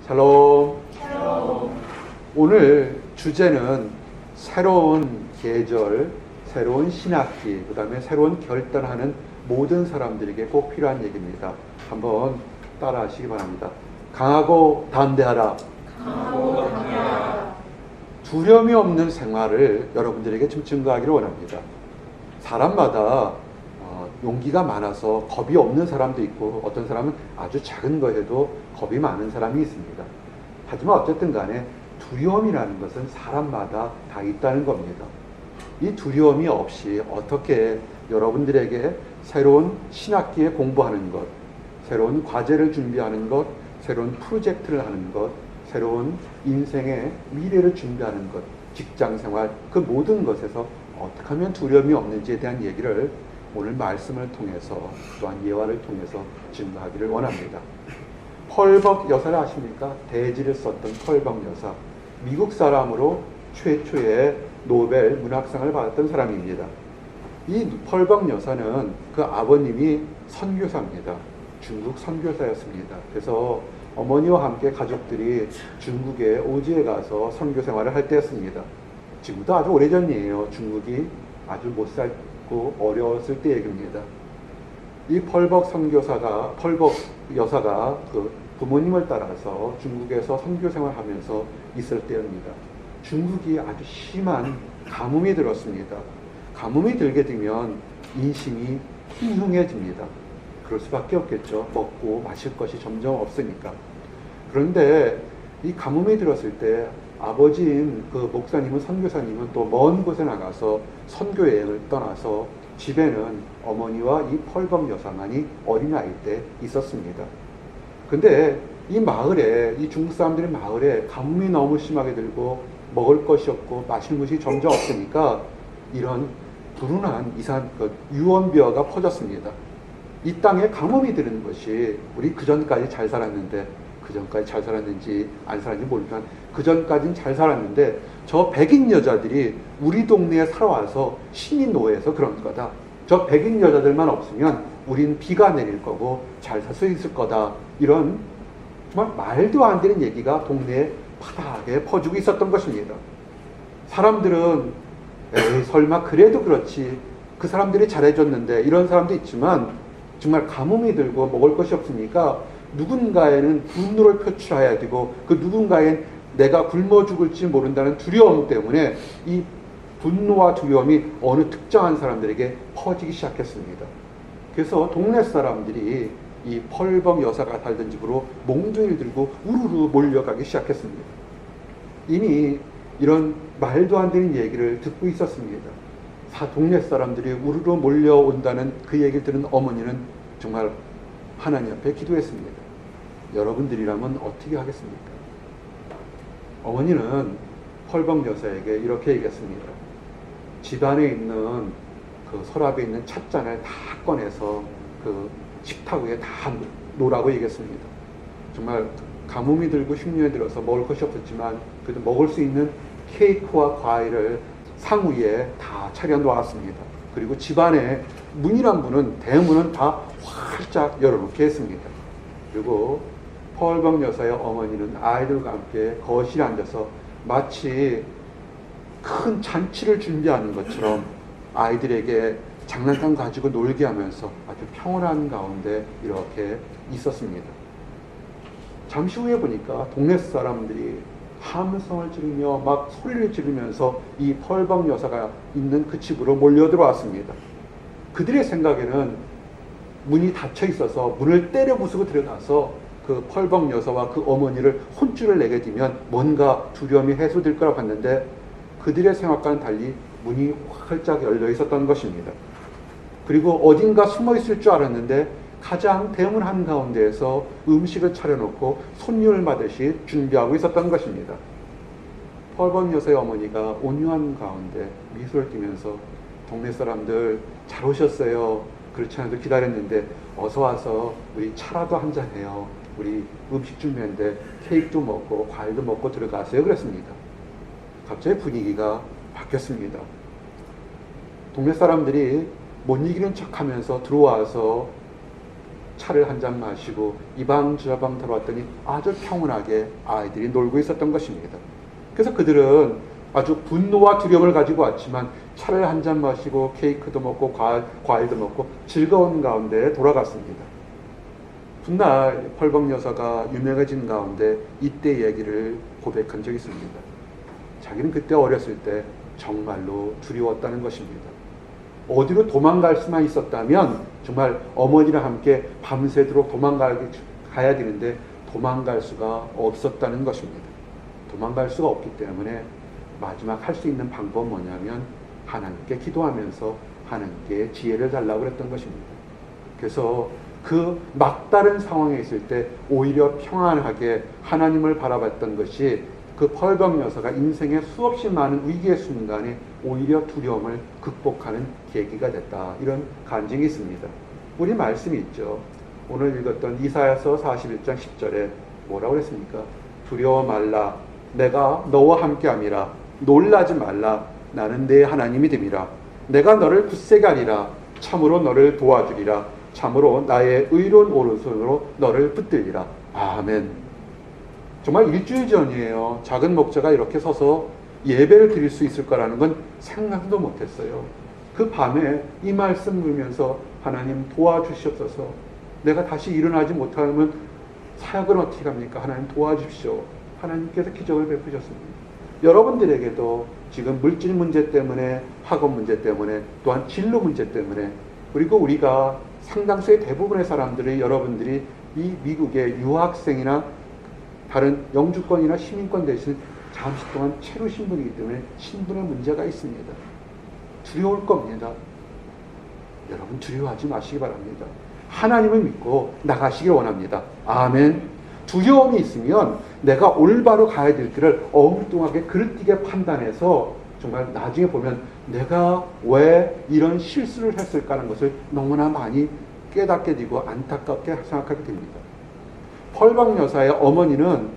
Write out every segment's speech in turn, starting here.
샬롬. 샬롬. 오늘 주제는 새로운 계절, 새로운 신학기, 그 다음에 새로운 결단하는 모든 사람들에게 꼭 필요한 얘기입니다. 한번 따라 하시기 바랍니다. 강하고 담대하라. 강하고 담대하라. 두려움이 없는 생활을 여러분들에게 좀 증거하기를 원합니다. 사람마다 용기가 많아서 겁이 없는 사람도 있고, 어떤 사람은 아주 작은 거에도 겁이 많은 사람이 있습니다. 하지만 어쨌든 간에 두려움이라는 것은 사람마다 다 있다는 겁니다. 이 두려움이 없이 어떻게 여러분들에게 새로운 신학기에 공부하는 것, 새로운 과제를 준비하는 것, 새로운 프로젝트를 하는 것, 새로운 인생의 미래를 준비하는 것, 직장생활, 그 모든 것에서 어떻게 하면 두려움이 없는지에 대한 얘기를 오늘 말씀을 통해서, 또한 예화를 통해서 증거하기를 원합니다. 펄벅 여사를 아십니까? 대지를 썼던 펄벅 여사. 미국 사람으로 최초의 노벨 문학상을 받았던 사람입니다. 이 펄벅 여사는 그 아버님이 선교사입니다. 중국 선교사였습니다. 그래서 어머니와 함께 가족들이 중국의 오지에 가서 선교 생활을 할 때였습니다. 지금도 아주 오래전이에요. 중국이 아주 못 살고 어려웠을 때 얘기입니다. 이 펄벅 여사가 그 부모님을 따라서 중국에서 선교 생활하면서 있을 때입니다. 중국이 아주 심한 가뭄이 들었습니다. 가뭄이 들게 되면 인심이 흉흉해집니다. 그럴 수밖에 없겠죠. 먹고 마실 것이 점점 없으니까. 그런데 이 가뭄이 들었을 때 아버지인 그 목사님은, 선교사님은 또 먼 곳에 나가서 선교 여행을 떠나서 집에는 어머니와 이 펄벅 여사만이 어린아이 때 있었습니다. 근데 이 마을에, 이 중국 사람들의 마을에 가뭄이 너무 심하게 들고 먹을 것이 없고 마시는 것이 점점 없으니까 이런 불운한 유언비어가 퍼졌습니다. 이 땅에 가뭄이 드는 것이, 우리 그전까지 잘 살았는데, 그전까지 잘 살았는지 안 살았는지 모르지만 그전까지는 잘 살았는데 저 백인 여자들이 우리 동네에 살아와서 신이 노예해서 그런 거다. 저 백인 여자들만 없으면 우린 비가 내릴 거고 잘 살 수 있을 거다. 이런 정말 말도 안 되는 얘기가 동네에 파다하게 퍼지고 있었던 것입니다. 사람들은 에이 설마 그래도 그렇지, 그 사람들이 잘해줬는데, 이런 사람도 있지만 정말 가뭄이 들고 먹을 것이 없으니까 누군가에는 분노를 표출해야 되고, 그 누군가엔 내가 굶어 죽을지 모른다는 두려움 때문에 이 분노와 두려움이 어느 특정한 사람들에게 퍼지기 시작했습니다. 그래서 동네 사람들이 이 펄벅 여사가 살던 집으로 몽둥이를 들고 우르르 몰려가기 시작했습니다. 이미 이런 말도 안 되는 얘기를 듣고 있었습니다. 동네 사람들이 우르르 몰려온다는 그 얘기를 들은 어머니는 정말 하나님 앞에 기도했습니다. 여러분들이라면 어떻게 하겠습니까? 어머니는 펄벅 여사에게 이렇게 얘기했습니다. 집안에 있는 그 서랍에 있는 찻잔을 다 꺼내서 그 식탁 위에 다 놓으라고 얘기했습니다. 정말 가뭄이 들고 흉년이 들어서 먹을 것이 없었지만 그래도 먹을 수 있는 케이크와 과일을 상 위에 다 차려 놓았습니다. 그리고 집안에 문이란 문은, 대문은 다 활짝 열어놓게 했습니다. 그리고 펄벅 여사의 어머니는 아이들과 함께 거실에 앉아서 마치 큰 잔치를 준비하는 것처럼 아이들에게 장난감 가지고 놀게 하면서 아주 평온한 가운데 이렇게 있었습니다. 잠시 후에 보니까 동네 사람들이 함성을 지르며 막 소리를 지르면서 이 펄벅 여사가 있는 그 집으로 몰려 들어왔습니다. 그들의 생각에는 문이 닫혀 있어서 문을 때려 부수고 들어가서 그 펄벅 여사와 그 어머니를 혼쭐을 내게 되면 뭔가 두려움이 해소될 거라고 봤는데, 그들의 생각과는 달리 문이 활짝 열려 있었던 것입니다. 그리고 어딘가 숨어 있을 줄 알았는데 가장 대문 한가운데에서 음식을 차려놓고 손님을 맞으시 준비하고 있었던 것입니다. 펄벅 여사의 어머니가 온유한 가운데 미소를 띠면서 동네 사람들 잘 오셨어요. 그렇지 않아도 기다렸는데 어서 와서 우리 차라도 한잔 해요. 우리 음식 준비했는데 케이크도 먹고 과일도 먹고 들어가세요. 그랬습니다. 갑자기 분위기가 바뀌었습니다. 동네 사람들이 못 이기는 척하면서 들어와서 차를 한 잔 마시고 이 방 저 방 들어왔더니 아주 평온하게 아이들이 놀고 있었던 것입니다. 그래서 그들은 아주 분노와 두려움을 가지고 왔지만 차를 한 잔 마시고 케이크도 먹고 과일도 먹고 즐거운 가운데 돌아갔습니다. 훗날 펄벅 여사가 유명해진 가운데 이때 얘기를 고백한 적이 있습니다. 자기는 그때 어렸을 때 정말로 두려웠다는 것입니다. 어디로 도망갈 수만 있었다면 정말 어머니랑 함께 밤새도록 가야 되는데 도망갈 수가 없었다는 것입니다. 도망갈 수가 없기 때문에 마지막 할 수 있는 방법은 뭐냐면 하나님께 기도하면서 하나님께 지혜를 달라고 그랬던 것입니다. 그래서 그 막다른 상황에 있을 때 오히려 평안하게 하나님을 바라봤던 것이 그 펄벅 여사가 인생의 수없이 많은 위기의 순간에 오히려 두려움을 극복하는 계기가 됐다. 이런 간증이 있습니다. 우리 말씀이 있죠. 오늘 읽었던 이사야서 41장 10절에 뭐라고 그랬습니까? 두려워 말라. 내가 너와 함께함이라. 놀라지 말라. 나는 내 하나님이 됨이라. 내가 너를 굳세게 하리라. 참으로 너를 도와주리라. 참으로 나의 의로운 오른손으로 너를 붙들리라. 아멘. 정말 일주일 전이에요. 작은 목자가 이렇게 서서 예배를 드릴 수 있을 거라는 건 생각도 못했어요. 그 밤에 이 말씀 들으면서 하나님 도와주시옵소서. 내가 다시 일어나지 못하면 사역은 어떻게 합니까? 하나님 도와주십시오. 하나님께서 기적을 베푸셨습니다. 여러분들에게도 지금 물질 문제 때문에, 학업 문제 때문에, 또한 진로 문제 때문에, 그리고 우리가 상당수의 대부분의 사람들이, 여러분들이 이 미국의 유학생이나 다른 영주권이나 시민권 대신 잠시 동안 체류 신분이기 때문에 신분의 문제가 있습니다. 두려울 겁니다. 여러분 두려워하지 마시기 바랍니다. 하나님을 믿고 나가시길 원합니다. 아멘. 두려움이 있으면 내가 올바로 가야 될 길을 엉뚱하게 그릇되게 판단해서 정말 나중에 보면 내가 왜 이런 실수를 했을까 하는 것을 너무나 많이 깨닫게 되고 안타깝게 생각하게 됩니다. 펄벅 여사의 어머니는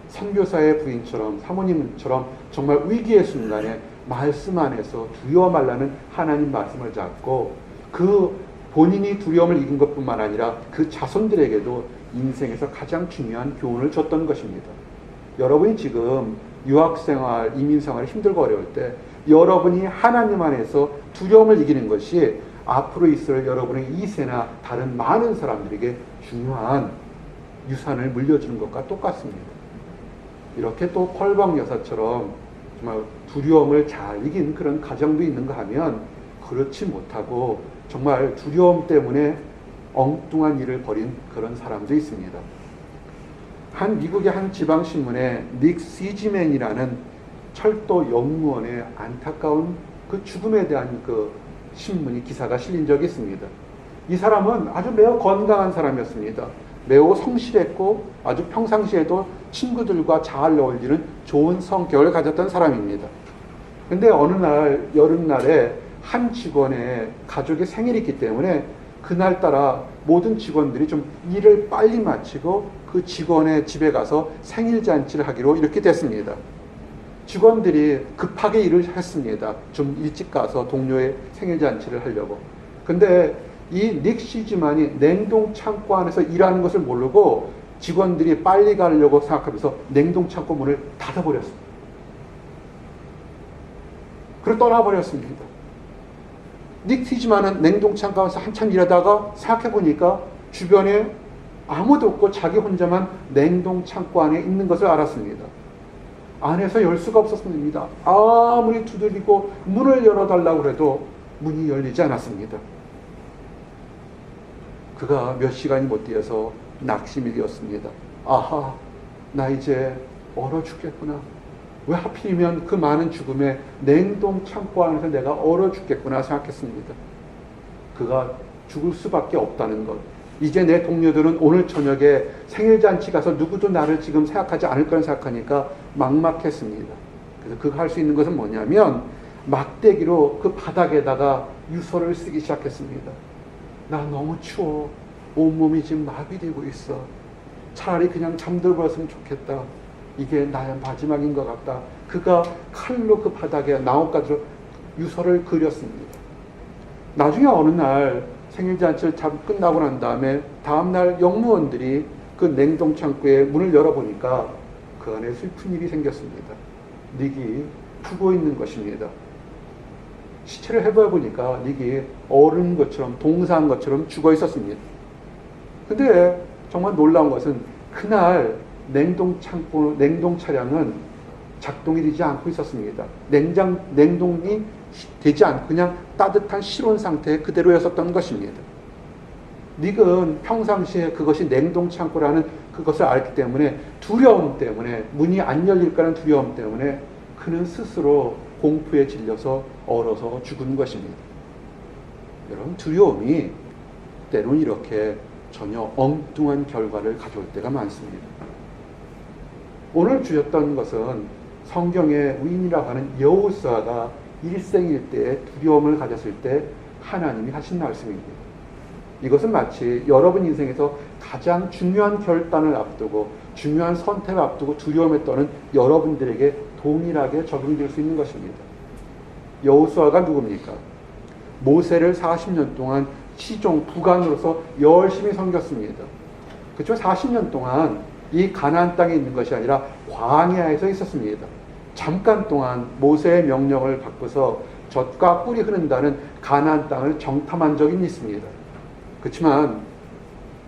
선교사의 부인처럼 사모님처럼 정말 위기의 순간에 말씀 안에서 두려워 말라는 하나님 말씀을 잡고 그 본인이 두려움을 이긴 것뿐만 아니라 그 자손들에게도 인생에서 가장 중요한 교훈을 줬던 것입니다. 여러분이 지금 유학생활, 이민생활이 힘들고 어려울 때 여러분이 하나님 안에서 두려움을 이기는 것이 앞으로 있을 여러분의 2세나 다른 많은 사람들에게 중요한 유산을 물려주는 것과 똑같습니다. 이렇게 또 펄벅 여사처럼 정말 두려움을 잘 이긴 그런 가정도 있는가 하면 그렇지 못하고 정말 두려움 때문에 엉뚱한 일을 벌인 그런 사람도 있습니다. 미국의 한 지방신문에 닉 시지맨이라는 철도 연구원의 안타까운 그 죽음에 대한 그 기사가 실린 적이 있습니다. 이 사람은 아주 매우 건강한 사람이었습니다. 매우 성실했고 아주 평상시에도 친구들과 잘 어울리는 좋은 성격을 가졌던 사람입니다. 근데 어느 날 여름날에 한 직원의 가족의 생일이 있기 때문에 그날따라 모든 직원들이 좀 일을 빨리 마치고 그 직원의 집에 가서 생일 잔치를 하기로 이렇게 됐습니다. 직원들이 급하게 일을 했습니다. 좀 일찍 가서 동료의 생일 잔치를 하려고. 근데 이 닉 시즈만이 냉동 창고 안에서 일하는 것을 모르고 직원들이 빨리 가려고 생각하면서 냉동 창고 문을 닫아버렸습니다. 그리고 떠나버렸습니다. 닉 시즈만은 냉동 창고 안에서 한참 일하다가 생각해보니까 주변에 아무도 없고 자기 혼자만 냉동 창고 안에 있는 것을 알았습니다. 안에서 열 수가 없었습니다. 아무리 두드리고 문을 열어달라고 해도 문이 열리지 않았습니다. 그가 몇 시간이 못 되어서 낙심이 되었습니다. 아하, 나 이제 얼어 죽겠구나. 왜 하필이면 그 많은 죽음에 냉동 창고 안에서 내가 얼어 죽겠구나 생각했습니다. 그가 죽을 수밖에 없다는 것. 이제 내 동료들은 오늘 저녁에 생일잔치 가서 누구도 나를 지금 생각하지 않을 거라 생각하니까 막막했습니다. 그래서 그가 할 수 있는 것은 뭐냐면 막대기로 그 바닥에다가 유서를 쓰기 시작했습니다. 나 너무 추워. 온몸이 지금 마비되고 있어. 차라리 그냥 잠들어버렸으면 좋겠다. 이게 나의 마지막인 것 같다. 그가 칼로 그 바닥에 나뭇가지로 유서를 그렸습니다. 나중에 어느 날 생일잔치를 끝나고 난 다음에 다음날 영무원들이 그 냉동창고에 문을 열어보니까 그 안에 슬픈 일이 생겼습니다. 닉이 죽어 있는 것입니다. 시체를 해보니까 닉이 어른 것처럼 동사한 것처럼 죽어 있었습니다. 근데 정말 놀라운 것은 그날 냉동 차량은 작동이 되지 않고 있었습니다. 냉동이 되지 않고 그냥 따뜻한 실온 상태에 그대로였었던 것입니다. 닉은 평상시에 그것이 냉동 창고라는 그것을 알기 때문에 두려움 때문에 문이 안 열릴까라는 두려움 때문에 그는 스스로 공포에 질려서 얼어서 죽은 것입니다. 여러분, 두려움이 때론 이렇게 전혀 엉뚱한 결과를 가져올 때가 많습니다. 오늘 주셨던 것은 성경의 위인이라고 하는 여호수아가 일생일 때에 두려움을 가졌을 때 하나님이 하신 말씀입니다. 이것은 마치 여러분 인생에서 가장 중요한 결단을 앞두고 중요한 선택을 앞두고 두려움에 떠는 여러분들에게 동일하게 적용될 수 있는 것입니다. 여호수아가 누굽니까? 모세를 40년 동안 시종 부관으로서 열심히 섬겼습니다. 그렇지만 40년 동안 이 가나안 땅에 있는 것이 아니라 광야에서 있었습니다. 잠깐 동안 모세의 명령을 받고서 젖과 꿀이 흐른다는 가나안 땅을 정탐한 적이 있습니다. 그렇지만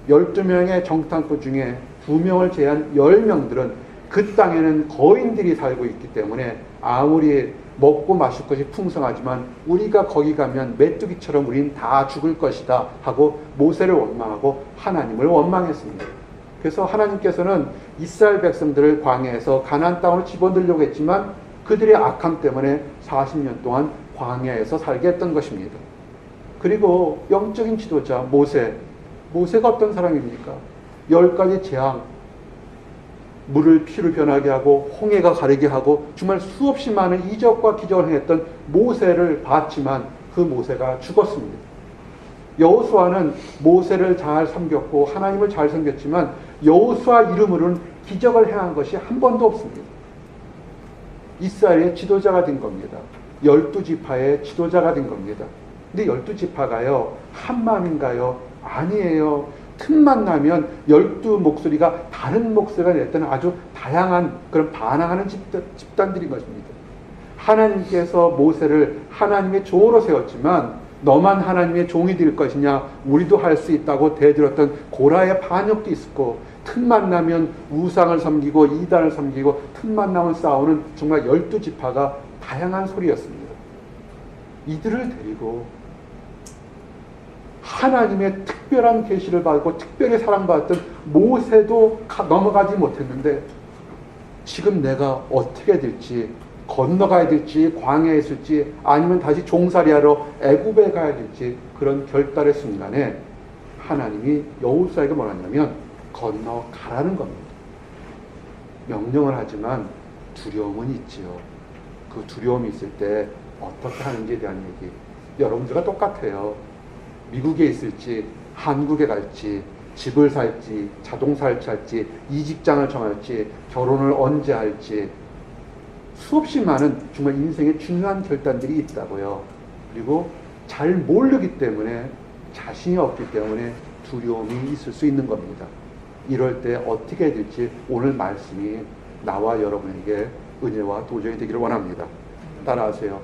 12명의 정탐꾼 중에 2명을 제한 10명들은 그 땅에는 거인들이 살고 있기 때문에 아무리 먹고 마실 것이 풍성하지만 우리가 거기 가면 메뚜기처럼 우린 다 죽을 것이다 하고 모세를 원망하고 하나님을 원망했습니다. 그래서 하나님께서는 이스라엘 백성들을 광야에서 가나안 땅으로 집어들려고 했지만 그들의 악함 때문에 40년 동안 광야에서 살게 했던 것입니다. 그리고 영적인 지도자 모세가 어떤 사람입니까? 10가지 재앙, 물을 피로 변하게 하고 홍해가 가르게 하고 정말 수없이 많은 이적과 기적을 행했던 모세를 봤지만 그 모세가 죽었습니다. 여호수아는 모세를 잘 섬겼고 하나님을 잘 섬겼지만 여호수아 이름으로는 기적을 행한 것이 한 번도 없습니다. 이스라엘의 지도자가 된 겁니다. 12지파의 지도자가 된 겁니다. 근데 12지파가요 한 마음인가요? 아니에요. 틈만 나면 12목소리가 다른 목소리가 냈던 아주 다양한 그런 반항하는 집단들인 것입니다. 하나님께서 모세를 하나님의 종으로 세웠지만 너만 하나님의 종이 될 것이냐, 우리도 할 수 있다고 대들었던 고라의 반역도 있었고, 틈만 나면 우상을 섬기고 이단을 섬기고 틈만 나면 싸우는 정말 12지파가 다양한 소리였습니다. 이들을 데리고 하나님의 특별한 계시를 받고 특별히 사랑받았던 모세도 넘어가지 못했는데 지금 내가 어떻게 될지, 건너가야 될지, 광야에 있을지, 아니면 다시 종살이하러 애굽에 가야 될지 그런 결단의 순간에 하나님이 여호수아에게 뭐라냐면 건너가라는 겁니다. 명령을 하지만 두려움은 있지요. 그 두려움이 있을 때 어떻게 하는지에 대한 얘기, 여러분들과 똑같아요. 미국에 있을지 한국에 갈지 집을 살지 자동차를 살지 이 직장을 정할지 결혼을 언제 할지 수없이 많은 정말 인생의 중요한 결단들이 있다고요. 그리고 잘 모르기 때문에 자신이 없기 때문에 두려움이 있을 수 있는 겁니다. 이럴 때 어떻게 해야 될지 오늘 말씀이 나와 여러분에게 은혜와 도전이 되기를 원합니다. 따라하세요.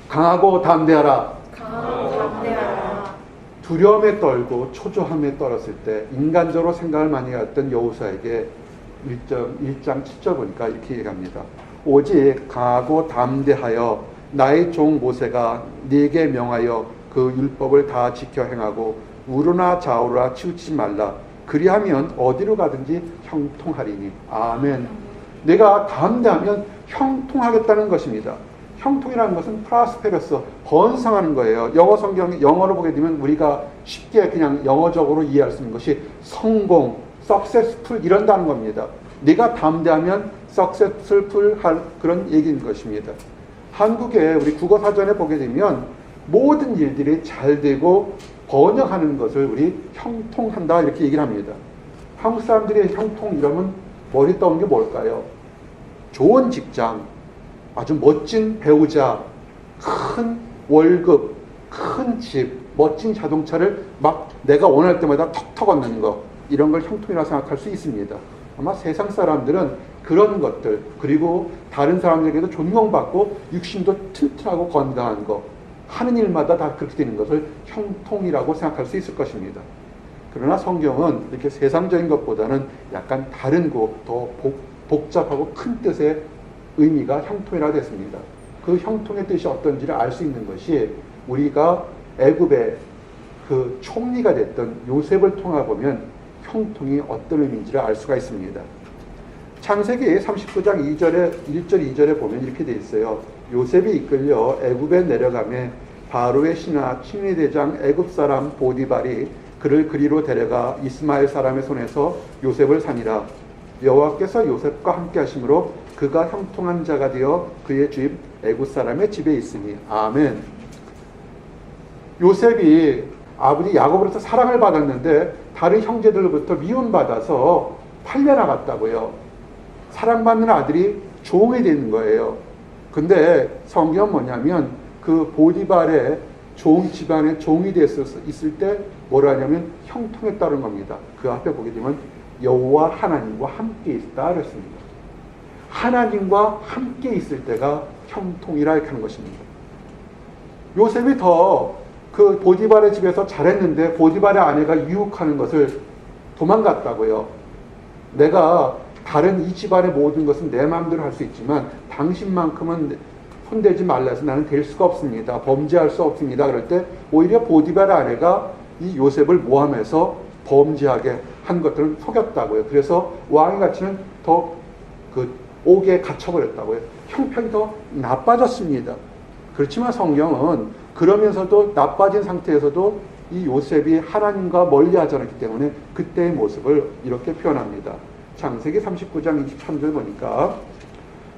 강하고 담대하라. 강하고 담대하라. 두려움에 떨고 초조함에 떨었을 때 인간적으로 생각을 많이 했던 여호수아에게 1장 7절 보니까 이렇게 얘기합니다. 오직 강하고 담대하여 나의 종 모세가 네게 명하여 그 율법을 다 지켜 행하고 우로나 좌우로나 치우치지 말라. 그리하면 어디로 가든지 형통하리니. 아멘. 내가 담대하면 형통하겠다는 것입니다. 형통이라는 것은 프라스페러스, 번성하는 거예요. 영어 성경, 영어로 보게 되면 우리가 쉽게 그냥 영어적으로 이해할 수 있는 것이 성공, successful 이런다는 겁니다. 네가 담대하면 successful 할 그런 얘기인 것입니다. 한국에 우리 국어사전에 보게 되면 모든 일들이 잘 되고 번영하는 것을 우리 형통한다 이렇게 얘기를 합니다. 한국 사람들이 형통 이러면 머리 떠오르는 게 뭘까요? 좋은 직장, 아주 멋진 배우자, 큰 월급, 큰 집, 멋진 자동차를 막 내가 원할 때마다 턱턱 얻는 거, 이런 걸 형통이라고 생각할 수 있습니다. 아마 세상 사람들은 그런 것들, 그리고 다른 사람들에게도 존경받고 육신도 튼튼하고 건강한 거, 하는 일마다 다 그렇게 되는 것을 형통이라고 생각할 수 있을 것입니다. 그러나 성경은 이렇게 세상적인 것보다는 약간 다른 더 복잡하고 큰 뜻의 의미가 형통이라고 됐습니다. 그 형통의 뜻이 어떤지를 알 수 있는 것이 우리가 애굽의 그 총리가 됐던 요셉을 통해 보면 형통이 어떤 의미인지를 알 수가 있습니다. 창세기 39장 2절에 1절 2절에 보면 이렇게 돼 있어요. 요셉이 이끌려 애굽에 내려가매 바로의 신하 친위 대장 애굽 사람 보디발이 그를 그리로 데려가 이스마엘 사람의 손에서 요셉을 산이라. 여호와께서 요셉과 함께 하심으로 그가 형통한 자가 되어 그의 집 애굽 사람의 집에 있으니. 아멘. 요셉이 아버지 야곱으로부터 사랑을 받았는데 다른 형제들로부터 미움받아서 팔려나갔다고요. 사랑받는 아들이 종이 되는 거예요. 근데 성경은 뭐냐면 그 보디발의 집안의 종이 있을 때 뭐라 하냐면 형통했다는 겁니다. 그 앞에 보게 되면 여호와 하나님과 함께 있다 그랬습니다. 하나님과 함께 있을 때가 형통이라 이렇게 하는 것입니다. 요셉이 더 그 보디발의 집에서 잘했는데 보디발의 아내가 유혹하는 것을 도망갔다고요. 내가 다른 이 집안의 모든 것은 내 마음대로 할 수 있지만 당신만큼은 손대지 말라 해서 나는 될 수가 없습니다. 범죄할 수 없습니다. 그럴 때 오히려 보디발의 아내가 이 요셉을 모함해서 범죄하게 한 것들을 속였다고요. 그래서 왕의 가치는 더 그 옥에 갇혀버렸다고요. 형편이 더 나빠졌습니다. 그렇지만 성경은 그러면서도 나빠진 상태에서도 이 요셉이 하나님과 멀리하지 않았기 때문에 그때의 모습을 이렇게 표현합니다. 창세기 39장 23절 보니까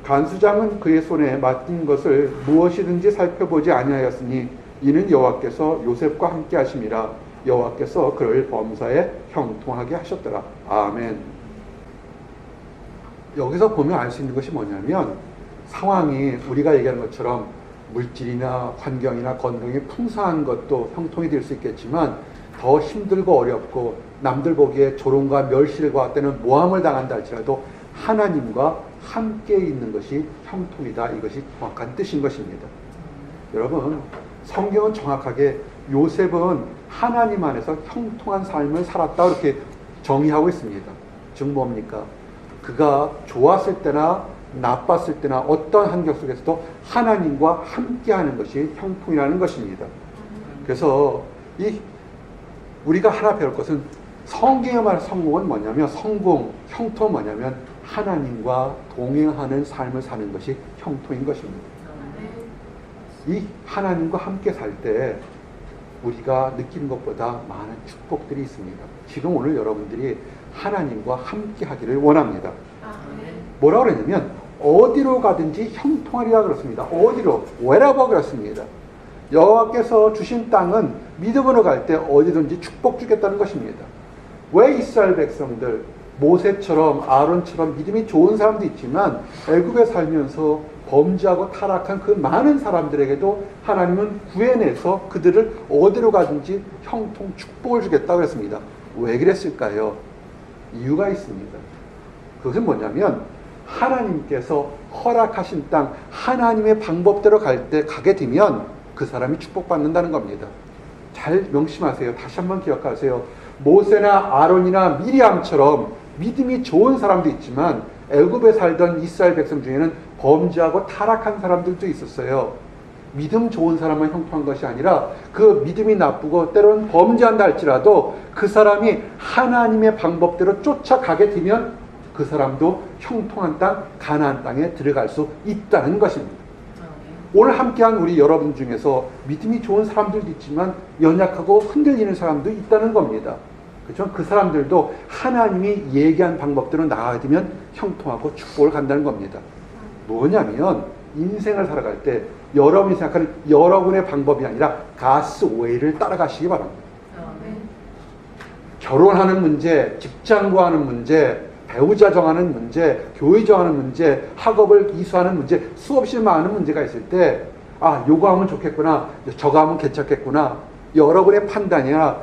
간수장은 그의 손에 맡긴 것을 무엇이든지 살펴보지 아니하였으니 이는 여호와께서 요셉과 함께 하심이라. 여호와께서 그를 범사에 형통하게 하셨더라. 아멘. 여기서 보면 알 수 있는 것이 뭐냐면 상황이 우리가 얘기하는 것처럼 물질이나 환경이나 건강이 풍성한 것도 형통이 될 수 있겠지만 더 힘들고 어렵고 남들 보기에 조롱과 멸시를 때는 모함을 당한다 할지라도 하나님과 함께 있는 것이 형통이다. 이것이 정확한 뜻인 것입니다. 여러분, 성경은 정확하게 요셉은 하나님 안에서 형통한 삶을 살았다 이렇게 정의하고 있습니다. 즉 뭡니까? 그가 좋았을 때나 나빴을 때나 어떤 환경 속에서도 하나님과 함께하는 것이 형통이라는 것입니다. 그래서 우리가 하나 배울 것은 성경에 말하는 성공은 뭐냐면 형통은 뭐냐면 하나님과 동행하는 삶을 사는 것이 형통인 것입니다. 이 하나님과 함께 살 때 우리가 느끼는 것보다 많은 축복들이 있습니다. 지금 오늘 여러분들이 하나님과 함께 하기를 원합니다. 뭐라고 그러냐면 어디로 가든지 형통하리라 그렇습니다. 어디로? wherever 그렇습니다. 여호와께서 주신 땅은 믿음으로 갈 때 어디든지 축복 주겠다는 것입니다. 왜 이스라엘 백성들 모세처럼 아론처럼 믿음이 좋은 사람도 있지만 애굽에 살면서 범죄하고 타락한 그 많은 사람들에게도 하나님은 구해내서 그들을 어디로 가든지 형통 축복을 주겠다고 했습니다. 왜 그랬을까요? 이유가 있습니다. 그것은 뭐냐면 하나님께서 허락하신 땅 하나님의 방법대로 가게 되면 그 사람이 축복받는다는 겁니다. 잘 명심하세요. 다시 한번 기억하세요. 모세나 아론이나 미리암처럼 믿음이 좋은 사람도 있지만 애굽에 살던 이스라엘 백성 중에는 범죄하고 타락한 사람들도 있었어요. 믿음 좋은 사람만 형통한 것이 아니라 그 믿음이 나쁘고 때로는 범죄한다 할지라도 그 사람이 하나님의 방법대로 쫓아가게 되면 그 사람도 형통한 땅, 가나안 땅에 들어갈 수 있다는 것입니다. 오늘 함께한 우리 여러분 중에서 믿음이 좋은 사람들도 있지만 연약하고 흔들리는 사람도 있다는 겁니다. 그렇죠? 그 사람들도 하나님이 얘기한 방법대로 나아가게 되면 형통하고 축복을 간다는 겁니다. 뭐냐면 인생을 살아갈 때 여러분이 생각하는 여러분의 방법이 아니라 God's way를 따라가시기 바랍니다. 결혼하는 문제, 직장 구하는 문제, 배우자 정하는 문제, 교회 정하는 문제, 학업을 이수하는 문제, 수없이 많은 문제가 있을 때 요거 하면 좋겠구나, 저거 하면 괜찮겠구나, 여러분의 판단이야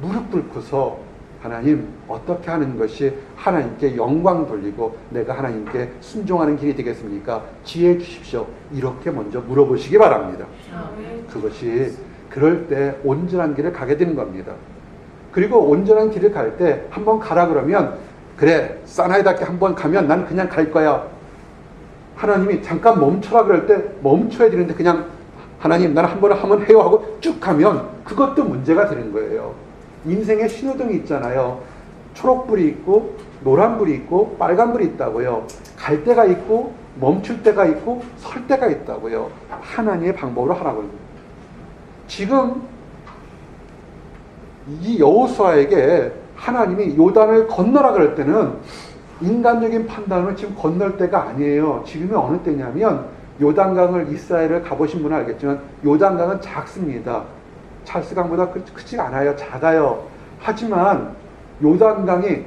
무릎 꿇고서 하나님 어떻게 하는 것이 하나님께 영광 돌리고 내가 하나님께 순종하는 길이 되겠습니까? 지혜해 주십시오. 이렇게 먼저 물어보시기 바랍니다. 그것이 그럴 때 온전한 길을 가게 되는 겁니다. 그리고 온전한 길을 갈 때 한번 가라 그러면 그래 사나이답게 한번 가면 난 그냥 갈 거야. 하나님이 잠깐 멈춰라 그럴 때 멈춰야 되는데 그냥 하나님 나는 한 번을 하면 해요 하고 쭉 가면 그것도 문제가 되는 거예요. 인생에 신호등이 있잖아요. 초록불이 있고 노란불이 있고 빨간불이 있다고요. 갈 때가 있고 멈출 때가 있고 설 때가 있다고요. 하나님의 방법으로 하라고요. 지금 이 여호수아에게 하나님이 요단을 건너라 그럴 때는 인간적인 판단으로 지금 건널 때가 아니에요. 지금이 어느 때냐면 요단강을 이스라엘을 가보신 분은 알겠지만 요단강은 작습니다. 찰스강보다 크지 않아요. 작아요. 하지만 요단강이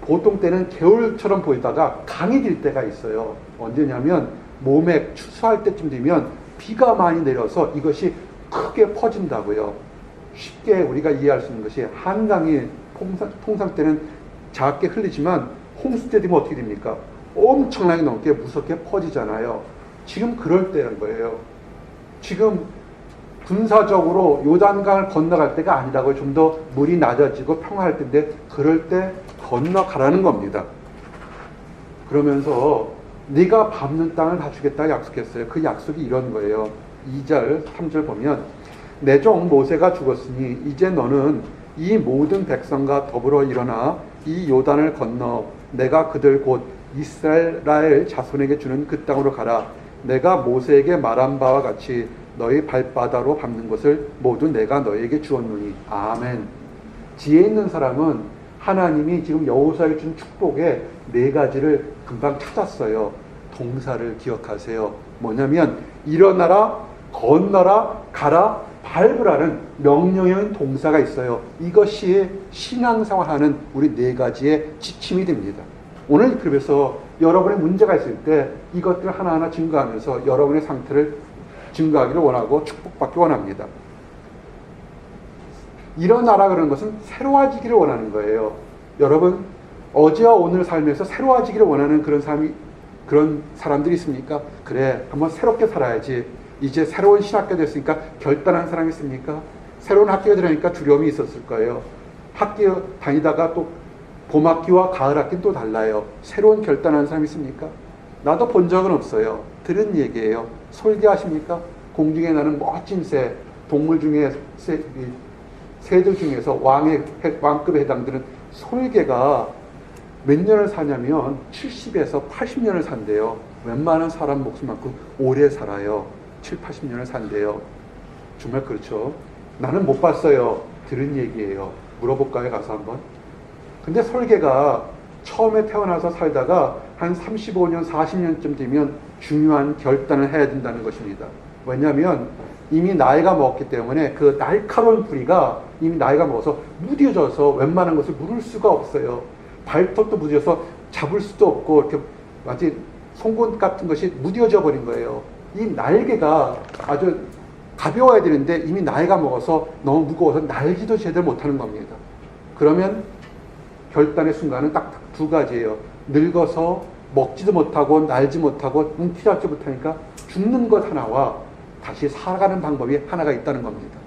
보통 때는 개울처럼 보이다가 강이 될 때가 있어요. 언제냐면 몸에 추수할 때쯤 되면 비가 많이 내려서 이것이 크게 퍼진다고요. 쉽게 우리가 이해할 수 있는 것이 한강이 통상 때는 작게 흘리지만 홍수 때 되면 어떻게 됩니까? 엄청나게 넘게 무섭게 퍼지잖아요. 지금 그럴 때인 거예요. 지금 군사적으로 요단강을 건너갈 때가 아니라고 좀 더 물이 낮아지고 평화할 때인데 그럴 때 건너가라는 겁니다. 그러면서 네가 밟는 땅을 다 주겠다 약속했어요. 그 약속이 이런 거예요. 2절 3절 보면 내 종 모세가 죽었으니 이제 너는 이 모든 백성과 더불어 일어나 이 요단을 건너 내가 그들 곧 이스라엘 자손에게 주는 그 땅으로 가라. 내가 모세에게 말한 바와 같이 너희 발바다로 밟는 것을 모두 내가 너희에게 주었노니. 아멘. 지혜 있는 사람은 하나님이 지금 여호수아에게 준 축복의 4가지를 금방 찾았어요. 동사를 기억하세요. 뭐냐면 일어나라, 건너라, 가라, 밟으라는 명령형 동사가 있어요. 이것이 신앙생활하는 우리 4가지의 지침이 됩니다. 오늘 그래서 여러분의 문제가 있을 때 이것들 하나하나 증거하면서 여러분의 상태를 증거하기를 원하고 축복받기 원합니다. 일어나라 그러는 것은 새로워지기를 원하는 거예요. 여러분 어제와 오늘 삶에서 새로워지기를 원하는 그런 사람들이 있습니까? 그래 한번 새롭게 살아야지. 이제 새로운 신학교 됐으니까 결단한 사람이 있습니까? 새로운 학교에 들어가니까 두려움이 있었을 거예요. 학교 다니다가 또 봄학기와 가을학기는 또 달라요. 새로운 결단한 사람이 있습니까? 나도 본 적은 없어요. 들은 얘기예요. 설계하십니까? 공중에 나는 멋진 새, 동물 중에 새들 중에서 왕급에 해당되는 솔개가 몇 년을 사냐면 70에서 80년을 산대요. 웬만한 사람 목숨만큼 오래 살아요. 7, 80년을 산대요. 정말 그렇죠. 나는 못 봤어요. 들은 얘기예요. 물어볼까요? 가서 한번. 근데 설계가 처음에 태어나서 살다가 한 35년, 40년쯤 되면 중요한 결단을 해야 된다는 것입니다. 왜냐하면 이미 나이가 먹었기 때문에 그 날카로운 부리가 이미 나이가 먹어서 무뎌져서 웬만한 것을 물을 수가 없어요. 발톱도 무뎌서 잡을 수도 없고 이렇게 마치 송곳 같은 것이 무뎌져 버린 거예요. 이 날개가 아주 가벼워야 되는데 이미 나이가 먹어서 너무 무거워서 날지도 제대로 못하는 겁니다. 그러면 결단의 순간은 딱 2가지예요. 늙어서 먹지도 못하고 날지 못하고 움켜잡지 못하니까 죽는 것 하나와 다시 살아가는 방법이 하나가 있다는 겁니다.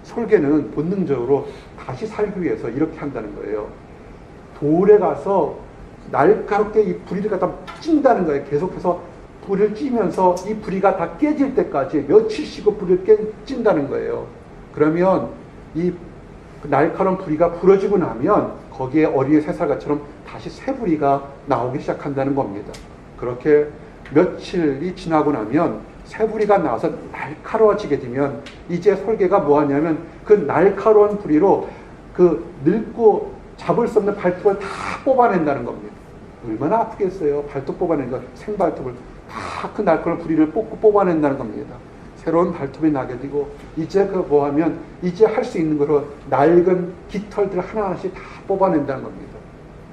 솔개는 본능적으로 다시 살기 위해서 이렇게 한다는 거예요. 돌에 가서 날카롭게 이 부리를 갖다 찐다는 거예요. 계속해서 불을 찌면서 이 부리가 다 깨질 때까지 며칠 쉬고 불을 찐다는 거예요. 그러면 이 날카로운 부리가 부러지고 나면 거기에 어린이 새살같처럼 다시 새 부리가 나오기 시작한다는 겁니다. 그렇게 며칠이 지나고 나면 새 부리가 나와서 날카로워지게 되면 이제 설계가 뭐 하냐면 그 날카로운 부리로 그 늙고 잡을 수 없는 발톱을 다 뽑아낸다는 겁니다. 얼마나 아프겠어요. 발톱 뽑아내는 거, 생발톱을 다 그 날카로운 부리를 뽑아낸다는 겁니다. 새로운 발톱이 나게 되고 이제 그 뭐 하면 이제 할 수 있는 거로 낡은 깃털들 하나하나씩 다 뽑아낸다는 겁니다.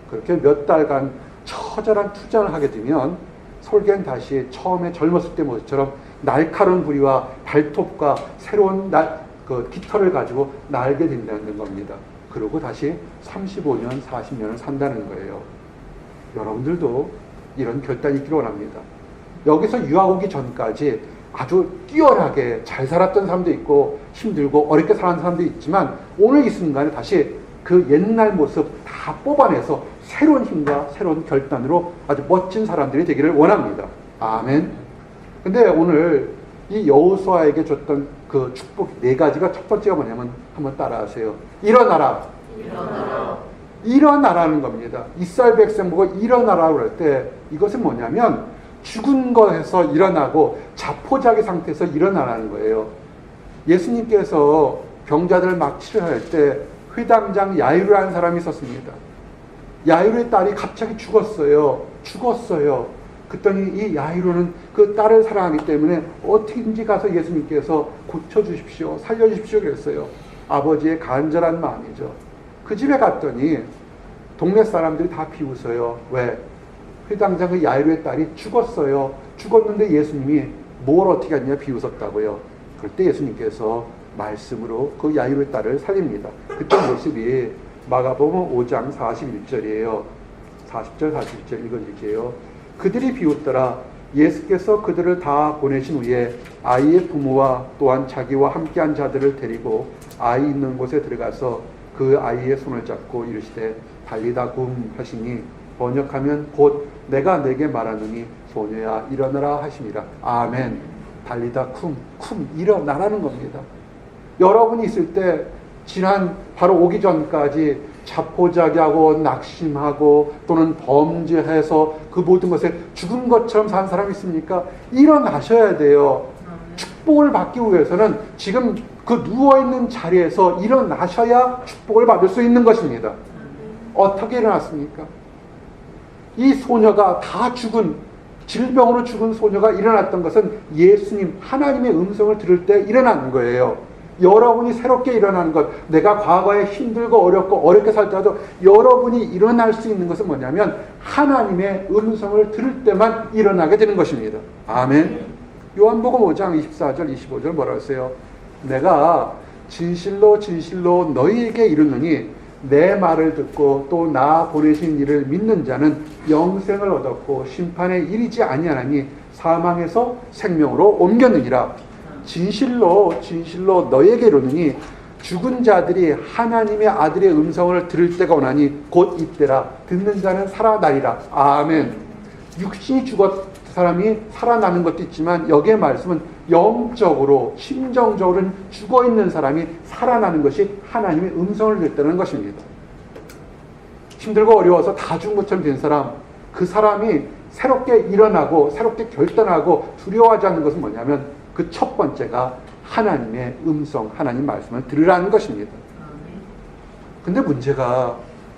그렇게 몇 달간 처절한 투쟁을 하게 되면 설계는 다시 처음에 젊었을 때 모습처럼 날카로운 부리와 발톱과 새로운 그 깃털을 가지고 날게 된다는 겁니다. 그리고 다시 35년, 40년을 산다는 거예요. 여러분들도 이런 결단이 있기를 원합니다. 여기서 유학 오기 전까지 아주 뛰어나게 잘 살았던 사람도 있고 힘들고 어렵게 살았던 사람도 있지만 오늘 이 순간에 다시 그 옛날 모습 다 뽑아내서 새로운 힘과 새로운 결단으로 아주 멋진 사람들이 되기를 원합니다. 아멘. 근데 오늘 이 여호수아에게 줬던 그 축복 4가지가 첫 번째가 뭐냐면 한번 따라하세요. 일어나라. 일어나라는 겁니다. 이스라엘 백성 보고 일어나라고 할 때 이것은 뭐냐면 죽은 것에서 일어나고 자포자기 상태에서 일어나라는 거예요. 예수님께서 병자들을 막 치료할 때 회당장 야이루라는 사람이 있었습니다. 야이루의 딸이 갑자기 죽었어요. 그랬더니 이 야이루는 그 딸을 사랑하기 때문에 어떻게든지 가서 예수님께서 고쳐주십시오, 살려주십시오 그랬어요. 아버지의 간절한 마음이죠. 그 집에 갔더니 동네 사람들이 다 비웃어요. 왜? 회당장 그 야이루의 딸이 죽었어요. 죽었는데 예수님이 뭘 어떻게 했냐 비웃었다고요. 그럴 때 예수님께서 말씀으로 그 야이루의 딸을 살립니다. 그때 모습이 마가복음 5장 41절이에요. 40절 41절 읽어드릴게요. 그들이 비웃더라. 예수께서 그들을 다 보내신 후에 아이의 부모와 또한 자기와 함께한 자들을 데리고 아이 있는 곳에 들어가서 그 아이의 손을 잡고 이르시되 달리다 굼 하시니 번역하면 곧 내가 내게 말하노니 소녀야 일어나라 하심이라. 아멘. 달리다 쿰 일어나라는 겁니다. 여러분이 있을 때 지난 바로 오기 전까지 자포자기하고 낙심하고 또는 범죄해서 그 모든 것에 죽은 것처럼 산 사람이 있습니까? 일어나셔야 돼요. 축복을 받기 위해서는 지금 그 누워있는 자리에서 일어나셔야 축복을 받을 수 있는 것입니다. 어떻게 일어났습니까? 이 소녀가 다 죽은, 질병으로 죽은 소녀가 일어났던 것은 예수님 하나님의 음성을 들을 때 일어난 거예요. 여러분이 새롭게 일어나는 것, 내가 과거에 힘들고 어렵게 살다가도 여러분이 일어날 수 있는 것은 뭐냐면 하나님의 음성을 들을 때만 일어나게 되는 것입니다. 아멘. 요한복음 5장 24절 25절 뭐라고 했어요? 내가 진실로 진실로 너희에게 이르노니 내 말을 듣고 또 나 보내신 이를 믿는 자는 영생을 얻었고 심판에 이르지 아니하나니 사망에서 생명으로 옮겼느니라. 진실로 진실로 너희에게 이르노니 죽은 자들이 하나님의 아들의 음성을 들을 때가 오나니 곧 이때라. 듣는 자는 살아나리라. 아멘. 육신이 죽었 사람이 살아나는 것도 있지만 여기에 말씀은 영적으로 심정적으로는 죽어있는 사람이 살아나는 것이 하나님의 음성을 듣다는 것입니다. 힘들고 어려워서 다 죽은 것처럼 된 사람, 그 사람이 새롭게 일어나고 새롭게 결단하고 두려워하지 않는 것은 뭐냐면 그 첫 번째가 하나님의 음성, 하나님 말씀을 들으라는 것입니다. 근데 문제가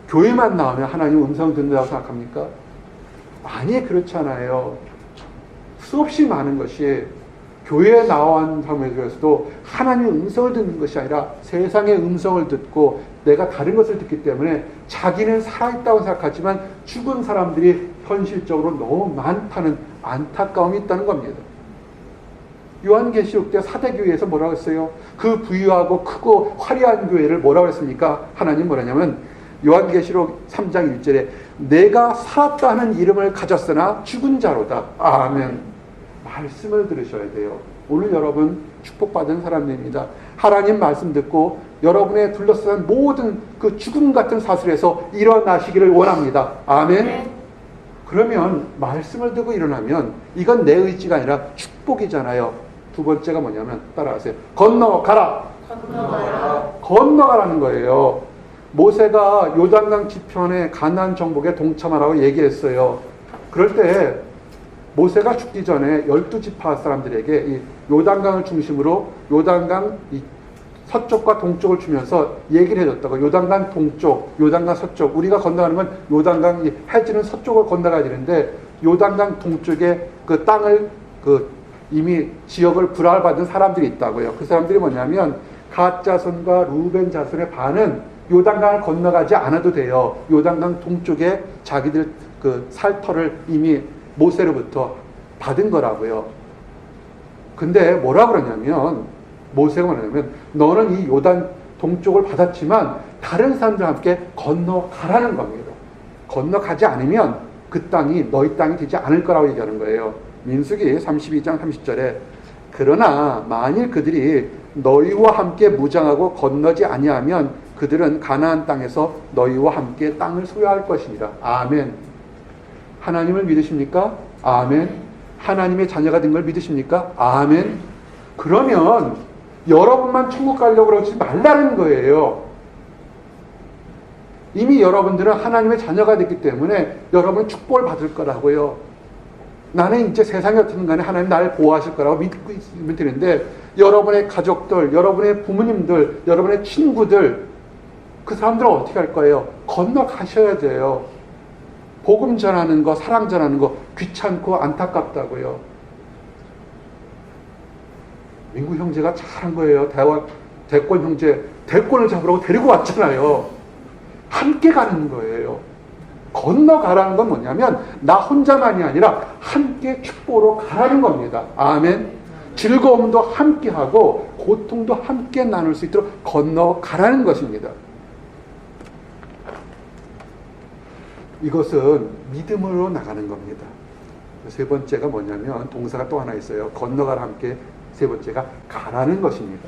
교회만 나오면 하나님 음성을 듣는다고 생각합니까? 아니 그렇잖아요. 수없이 많은 것이 교회에 나온 사람에게서도 하나님의 음성을 듣는 것이 아니라 세상의 음성을 듣고 내가 다른 것을 듣기 때문에 자기는 살아있다고 생각하지만 죽은 사람들이 현실적으로 너무 많다는 안타까움이 있다는 겁니다. 요한계시록 때 사대교회에서 뭐라고 했어요? 그 부유하고 크고 화려한 교회를 뭐라고 했습니까? 하나님 뭐라냐면 요한계시록 3장 1절에 내가 살았다 하는 이름을 가졌으나 죽은 자로다. 아멘. 말씀을 들으셔야 돼요. 오늘 여러분 축복받은 사람입니다. 하나님 말씀 듣고 여러분의 둘러싼 모든 그 죽음 같은 사슬에서 일어나시기를 원합니다. 아멘. 그러면 말씀을 듣고 일어나면 이건 내 의지가 아니라 축복이잖아요. 두 번째가 뭐냐면 따라하세요. 건너가라. 건너가라는 거예요. 모세가 요단강 지편에 가나안 정복에 동참하라고 얘기했어요. 그럴 때 모세가 죽기 전에 12지파 사람들에게 이 요단강을 중심으로 요단강 이 서쪽과 동쪽을 주면서 얘기를 해줬다고. 요단강 동쪽, 요단강 서쪽. 우리가 건너가는 건 요단강 해지는 서쪽을 건너가야 되는데 요단강 동쪽에 그 땅을 이미 지역을 불알받은 사람들이 있다고요. 그 사람들이 뭐냐면 갓 자손과 루벤 자손의 반은 요단강을 건너가지 않아도 돼요. 요단강 동쪽에 자기들 그 살터를 이미 모세로부터 받은 거라고요. 근데 뭐라 그러냐면 모세가 뭐냐면 너는 이 요단 동쪽을 받았지만 다른 사람들과 함께 건너가라는 겁니다. 건너가지 않으면 그 땅이 너희 땅이 되지 않을 거라고 얘기하는 거예요. 민수기 32장 30절에 그러나 만일 그들이 너희와 함께 무장하고 건너지 아니하면 그들은 가나안 땅에서 너희와 함께 땅을 소유할 것이니라. 아멘. 하나님을 믿으십니까? 아멘. 하나님의 자녀가 된 걸 믿으십니까? 아멘. 그러면 여러분만 천국 가려고 그러지 말라는 거예요. 이미 여러분들은 하나님의 자녀가 됐기 때문에 여러분은 축복을 받을 거라고요. 나는 이제 세상이 어떻든 간에 하나님 나를 보호하실 거라고 믿고 있으면 되는데 여러분의 가족들, 여러분의 부모님들, 여러분의 친구들 그 사람들은 어떻게 할 거예요? 건너가셔야 돼요. 복음 전하는 거, 사랑 전하는 거 귀찮고 안타깝다고요. 민구 형제가 잘한 거예요. 대권 형제, 대권을 잡으라고 데리고 왔잖아요. 함께 가는 거예요. 건너가라는 건 뭐냐면 나 혼자만이 아니라 함께 축복으로 가라는 겁니다. 아멘. 즐거움도 함께하고 고통도 함께 나눌 수 있도록 건너가라는 것입니다. 이것은 믿음으로 나가는 겁니다. 세 번째가 뭐냐면 동사가 또 하나 있어요. 건너가라 함께. 세 번째가 가라는 것입니다.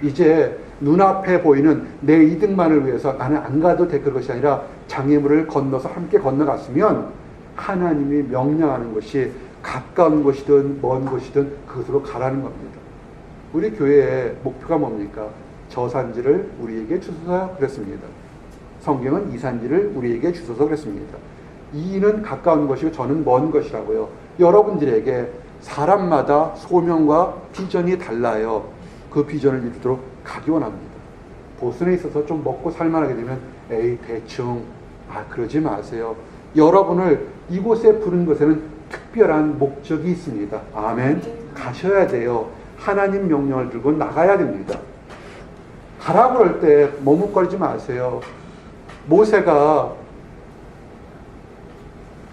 이제 눈앞에 보이는 내 이득만을 위해서 나는 안 가도 될 것이 아니라 장애물을 건너서 함께 건너갔으면 하나님이 명령하는 것이 가까운 곳이든 먼 곳이든 그것으로 가라는 겁니다. 우리 교회의 목표가 뭡니까? 저 산지를 우리에게 주소서 그랬습니다. 성경은 이 산지를 우리에게 주소서 그랬습니다. 이는 가까운 것이고 저는 먼 것이라고요. 여러분들에게 사람마다 소명과 비전이 달라요. 그 비전을 이루도록 가기 원합니다. 보선에 있어서 좀 먹고 살만하게 되면 에이 대충 그러지 마세요. 여러분을 이곳에 부른 것에는 특별한 목적이 있습니다. 아멘. 가셔야 돼요. 하나님 명령을 들고 나가야 됩니다. 가라고 그럴 때 머뭇거리지 마세요. 모세가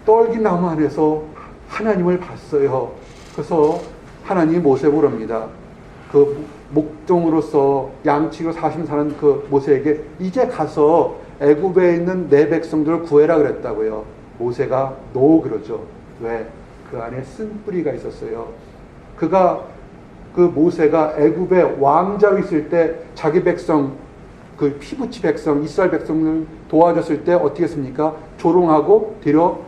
떨기나무 안에서 하나님을 봤어요. 그래서 하나님이 모세 부릅니다. 그 목동으로서 양치기로 40년 사는 그 모세에게 이제 가서 애굽에 있는 내 백성들을 구해라 그랬다고요. 모세가 노 그러죠. 왜? 그 안에 쓴뿌리가 있었어요. 그 모세가 애굽의 왕자로 있을 때 자기 백성 그 피부치 백성 이스라엘 백성을 도와줬을 때 어떻게 했습니까? 조롱하고 데려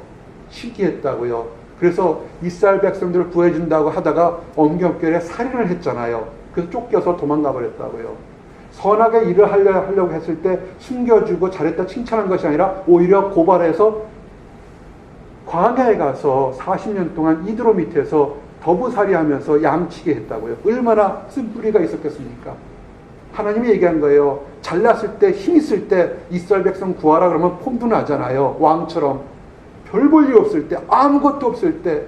시기했다고요. 그래서 이스라엘 백성들을 구해준다고 하다가 엄격결에 살인을 했잖아요. 그래서 쫓겨서 도망가 버렸다고요. 선하게 일을 하려고 했을 때 숨겨주고 잘했다 칭찬한 것이 아니라 오히려 고발해서 광야에 가서 40년 동안 이드로 밑에서 더부살이하면서 양치게 했다고요. 얼마나 쓴뿌리가 있었겠습니까? 하나님이 얘기한 거예요. 잘났을 때, 힘 있을 때 이스라엘 백성 구하라 그러면 폼도나잖아요. 왕처럼. 별 볼 일 없을 때, 아무것도 없을 때,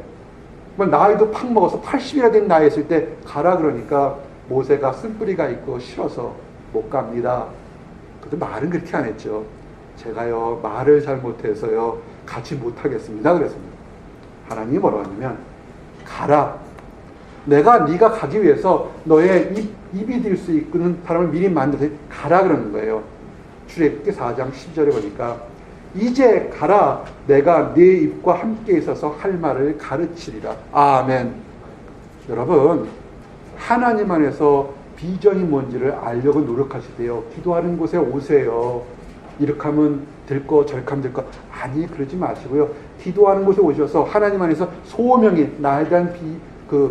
나이도 팍 먹어서 80이나 된 나이 있을 때 가라 그러니까 모세가 쓴뿌리가 있고 싫어서 못 갑니다. 근데 말은 그렇게 안 했죠. 제가요 말을 잘 못해서요 같이 못하겠습니다 그랬습니다. 하나님이 뭐라고 하냐면 가라. 내가 네가 가기 위해서 너의 입이 될 수 있는 사람을 미리 만들어서 가라 그러는 거예요. 출애굽기 4장 10절에 보니까 이제 가라. 내가 네 입과 함께 있어서 할 말을 가르치리라. 아멘. 여러분 하나님 안에서 비전이 뭔지를 알려고 노력하시대요. 기도하는 곳에 오세요. 이렇게 하면 될 거 저렇게 하면 될 거 아니 그러지 마시고요. 기도하는 곳에 오셔서 하나님 안에서 소명이 나에 대한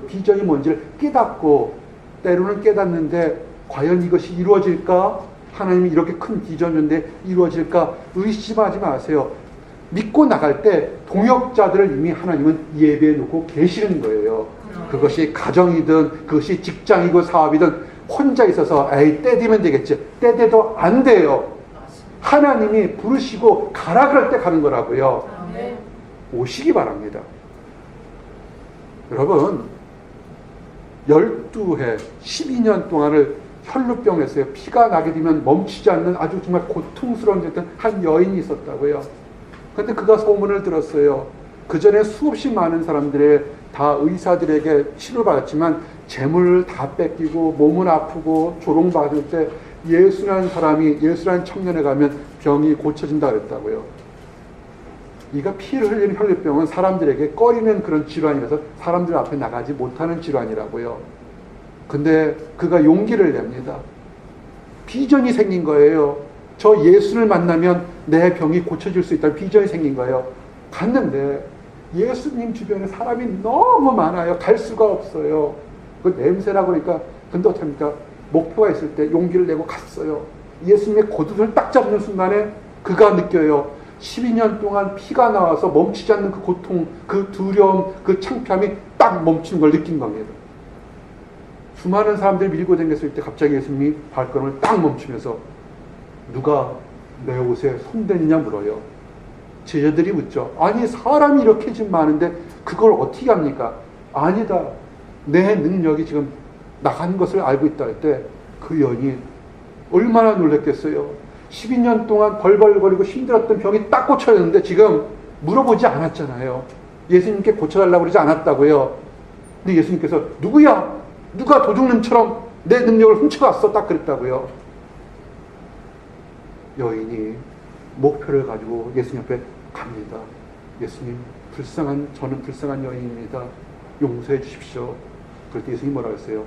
비전이 뭔지를 깨닫고 때로는 깨닫는데 과연 이것이 이루어질까? 하나님이 이렇게 큰 비전인데 이루어질까? 의심하지 마세요. 믿고 나갈 때 동역자들을 이미 하나님은 예배해 놓고 계시는 거예요. 그것이 가정이든 그것이 직장이고 사업이든 혼자 있어서 에이 때 되면 되겠지. 때 돼도 안 돼요. 하나님이 부르시고 가라 그럴 때 가는 거라고요. 오시기 바랍니다. 여러분 12해 12년 동안을 혈루병에서요 피가 나게 되면 멈추지 않는 아주 정말 고통스러운 한 여인이 있었다고요. 그런데 그가 소문을 들었어요. 그 전에 수없이 많은 사람들의 다 의사들에게 치료를 받았지만 재물을 다 뺏기고 몸은 아프고 조롱받을 때 예수라는 사람이, 예수라는 청년에 가면 병이 고쳐진다 그랬다고요. 이가 피를 흘리는 혈류병은 사람들에게 꺼리는 그런 질환이라서 사람들 앞에 나가지 못하는 질환이라고요. 근데 그가 용기를 냅니다. 비전이 생긴 거예요. 저 예수를 만나면 내 병이 고쳐질 수 있다는 비전이 생긴 거예요. 갔는데 예수님 주변에 사람이 너무 많아요. 갈 수가 없어요. 그 냄새라고 그러니까, 근데 어떡합니까? 목표가 있을 때 용기를 내고 갔어요. 예수님의 고두를 딱 잡는 순간에 그가 느껴요. 12년 동안 피가 나와서 멈추지 않는 그 고통, 그 두려움, 그 창피함이 딱 멈추는 걸 느낀 겁니다. 수많은 사람들이 밀고 다녔을 때 갑자기 예수님이 발걸음을 딱 멈추면서 누가 내 옷에 손대느냐 물어요. 제자들이 묻죠. 아니 사람이 이렇게 지금 많은데 그걸 어떻게 합니까? 아니다. 내 능력이 지금 나간 것을 알고 있다 할 때 그 여인이 얼마나 놀랐겠어요. 12년 동안 벌벌거리고 힘들었던 병이 딱 고쳐졌는데 지금 물어보지 않았잖아요. 예수님께 고쳐달라고 그러지 않았다고요. 근데 예수님께서 누구야? 누가 도둑놈처럼 내 능력을 훔쳐갔어? 딱 그랬다고요. 여인이 목표를 가지고 예수님 앞에 갑니다. 예수님, 저는 불쌍한 여인입니다. 용서해 주십시오. 그럴 때 예수님이 뭐라고 했어요?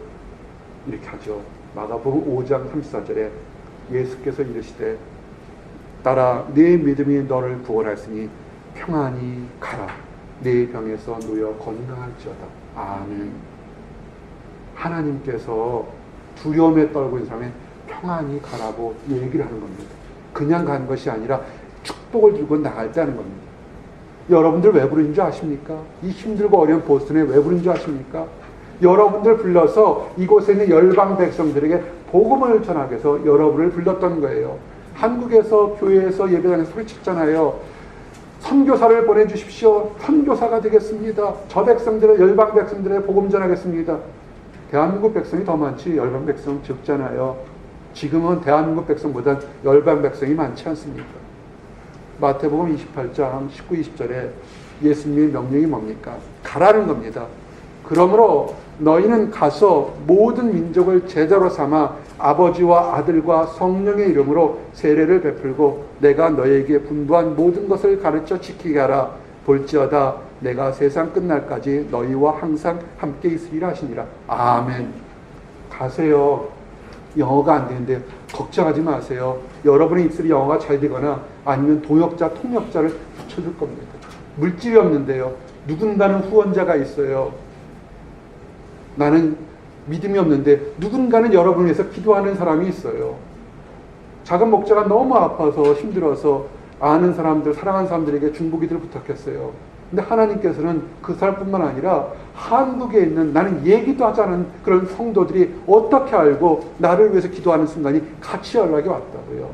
이렇게 하죠. 마가복음 5장 34절에 예수께서 이르시되 따라 네 믿음이 너를 구원하였으니 평안히 가라. 네 병에서 놓여 건강할지어다. 아멘. 하나님께서 두려움에 떨고 있는 사람에 평안히 가라고 얘기를 하는 겁니다. 그냥 가는 것이 아니라 축복을 들고 나갈 때 하는 겁니다. 여러분들 왜 부르는 줄 아십니까? 이 힘들고 어려운 보스턴에 왜 부르는 줄 아십니까? 여러분들 불러서 이곳에 있는 열방 백성들에게 복음을 전하기 위해서 여러분을 불렀던 거예요. 한국에서 교회에서 예배당에서 소리쳤잖아요. 선교사를 보내주십시오. 선교사가 되겠습니다. 저 백성들의 열방 백성들의 복음 전하겠습니다. 대한민국 백성이 더 많지 열방 백성 적잖아요. 지금은 대한민국 백성보다 열방 백성이 많지 않습니까? 마태복음 28장 19, 20절에 예수님의 명령이 뭡니까? 가라는 겁니다. 그러므로 너희는 가서 모든 민족을 제자로 삼아 아버지와 아들과 성령의 이름으로 세례를 베풀고 내가 너희에게 분부한 모든 것을 가르쳐 지키게 하라. 볼지어다 내가 세상 끝날까지 너희와 항상 함께 있으리라 하시니라. 아멘. 가세요. 영어가 안 되는데 걱정하지 마세요. 여러분의 입술이 영어가 잘 되거나 아니면 동역자, 통역자를 붙여줄 겁니다. 물질이 없는데요. 누군가는 후원자가 있어요. 나는 믿음이 없는데 누군가는 여러분을 위해서 기도하는 사람이 있어요. 작은 목자가 너무 아파서 힘들어서 아는 사람들, 사랑하는 사람들에게 중보기도를 부탁했어요. 근데 하나님께서는 그 사람뿐만 아니라 한국에 있는 나는 얘기도 하지 않은 그런 성도들이 어떻게 알고 나를 위해서 기도하는 순간이 같이 연락이 왔다고요.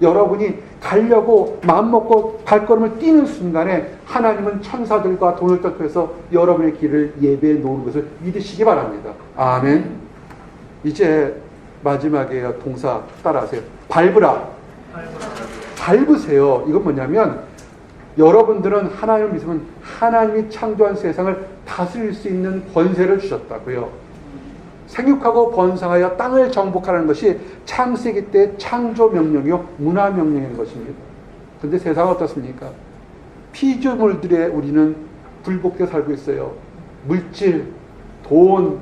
여러분이 가려고 마음먹고 발걸음을 뛰는 순간에 하나님은 천사들과 동역자 통해서 여러분의 길을 예배해 놓은 것을 믿으시기 바랍니다. 아멘. 이제 마지막에 동사 따라하세요. 밟으라. 밟으세요. 이건 뭐냐면 여러분들은 하나님을 믿으면 하나님이 창조한 세상을 다스릴 수 있는 권세를 주셨다고요. 생육하고 번성하여 땅을 정복하라는 것이 창세기 때 창조 명령이요 문화 명령인 것입니다. 그런데 세상은 어떻습니까? 피조물들의 우리는 굴복해 살고 있어요. 물질, 돈,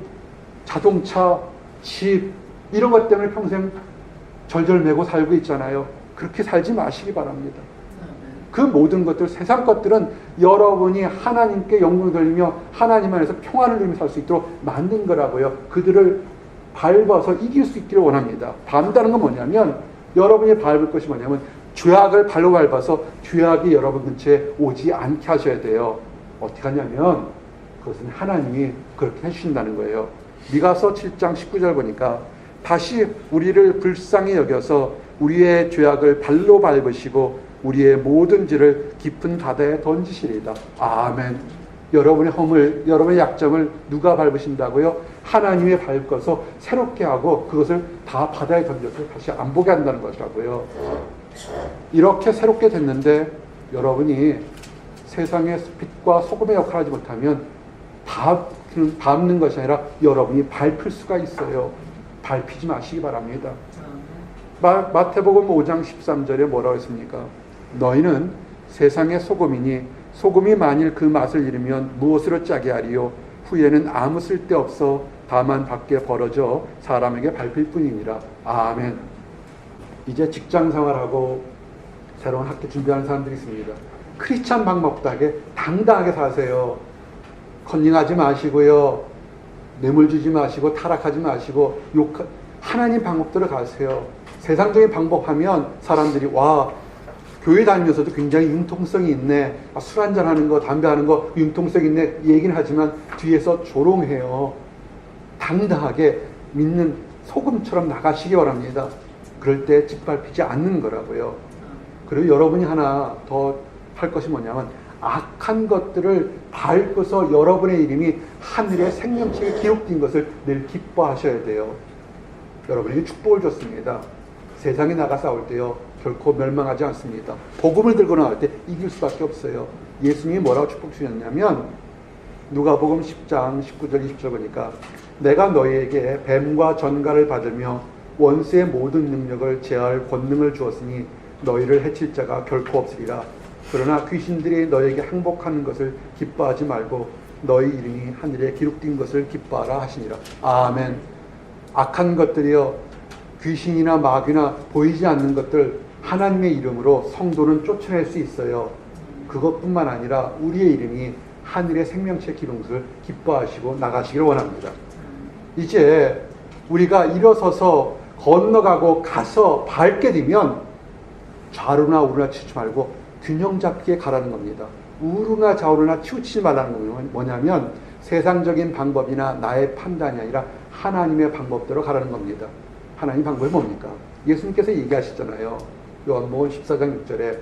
자동차, 집 이런 것 때문에 평생 절절매고 살고 있잖아요. 그렇게 살지 마시기 바랍니다. 그 모든 것들, 세상 것들은 여러분이 하나님께 영광을 돌리며 하나님 안에서 평안을 누리며 살 수 있도록 만든 거라고요. 그들을 밟아서 이길 수 있기를 원합니다. 밟는다는 건 뭐냐면 여러분이 밟을 것이 뭐냐면 죄악을 발로 밟아서 죄악이 여러분 근처에 오지 않게 하셔야 돼요. 어떻게 하냐면 그것은 하나님이 그렇게 해주신다는 거예요. 미가서 7장 19절 보니까 다시 우리를 불쌍히 여겨서 우리의 죄악을 발로 밟으시고 우리의 모든 죄를 깊은 바다에 던지시리이다. 아멘. 여러분의 허물, 여러분의 약점을 누가 밟으신다고요? 하나님이 밟아서 새롭게 하고 그것을 다 바다에 던져서 다시 안 보게 한다는 것이라고요. 이렇게 새롭게 됐는데 여러분이 세상의 빛과 소금의 역할을 하지 못하면 밟는 것이 아니라 여러분이 밟힐 수가 있어요. 밟히지 마시기 바랍니다. 마태복음 5장 13절에 뭐라고 했습니까? 너희는 세상의 소금이니 소금이 만일 그 맛을 잃으면 무엇으로 짜게 하리요? 후에는 아무 쓸데없어 다만 밖에 벌어져 사람에게 밟힐 뿐이니라. 아멘. 이제 직장 생활하고 새로운 학교 준비하는 사람들이 있습니다. 크리스찬 방법답게 당당하게 사세요. 컨닝하지 마시고요. 뇌물 주지 마시고 타락하지 마시고 하나님 방법대로 가세요. 세상적인 방법하면 사람들이 와, 교회 다니면서도 굉장히 융통성이 있네. 술 한잔하는 거, 담배 하는 거 융통성 있네 얘기는 하지만 뒤에서 조롱해요. 당당하게 믿는 소금처럼 나가시기 바랍니다. 그럴 때 짓밟히지 않는 거라고요. 그리고 여러분이 하나 더 할 것이 뭐냐면 악한 것들을 밟고서 여러분의 이름이 하늘의 생명책에 기록된 것을 늘 기뻐하셔야 돼요. 여러분에게 축복을 줬습니다. 세상에 나가 싸울 때요 결코 멸망하지 않습니다. 복음을 들고 나갈 때 이길 수밖에 없어요. 예수님이 뭐라고 축복 주셨냐면 누가복음 10장 19절 20절 보니까 내가 너희에게 뱀과 전갈을 받으며 원수의 모든 능력을 제할 권능을 주었으니 너희를 해칠 자가 결코 없으리라. 그러나 귀신들이 너희에게 항복하는 것을 기뻐하지 말고 너희 이름이 하늘에 기록된 것을 기뻐하라 하시니라. 아멘. 악한 것들이요 귀신이나 마귀나 보이지 않는 것들 하나님의 이름으로 성도는 쫓아낼 수 있어요. 그것뿐만 아니라 우리의 이름이 하늘의 생명체 기록을 기뻐하시고 나가시기를 원합니다. 이제 우리가 일어서서 건너가고 가서 밟게 되면 좌로나 우로나 치지 말고 균형 잡게 가라는 겁니다. 우로나 좌우로나 치우치지 말라는 건 뭐냐면 세상적인 방법이나 나의 판단이 아니라 하나님의 방법대로 가라는 겁니다. 하나님 방법이 뭡니까? 예수님께서 얘기하시잖아요. 요한복음 14장 6절에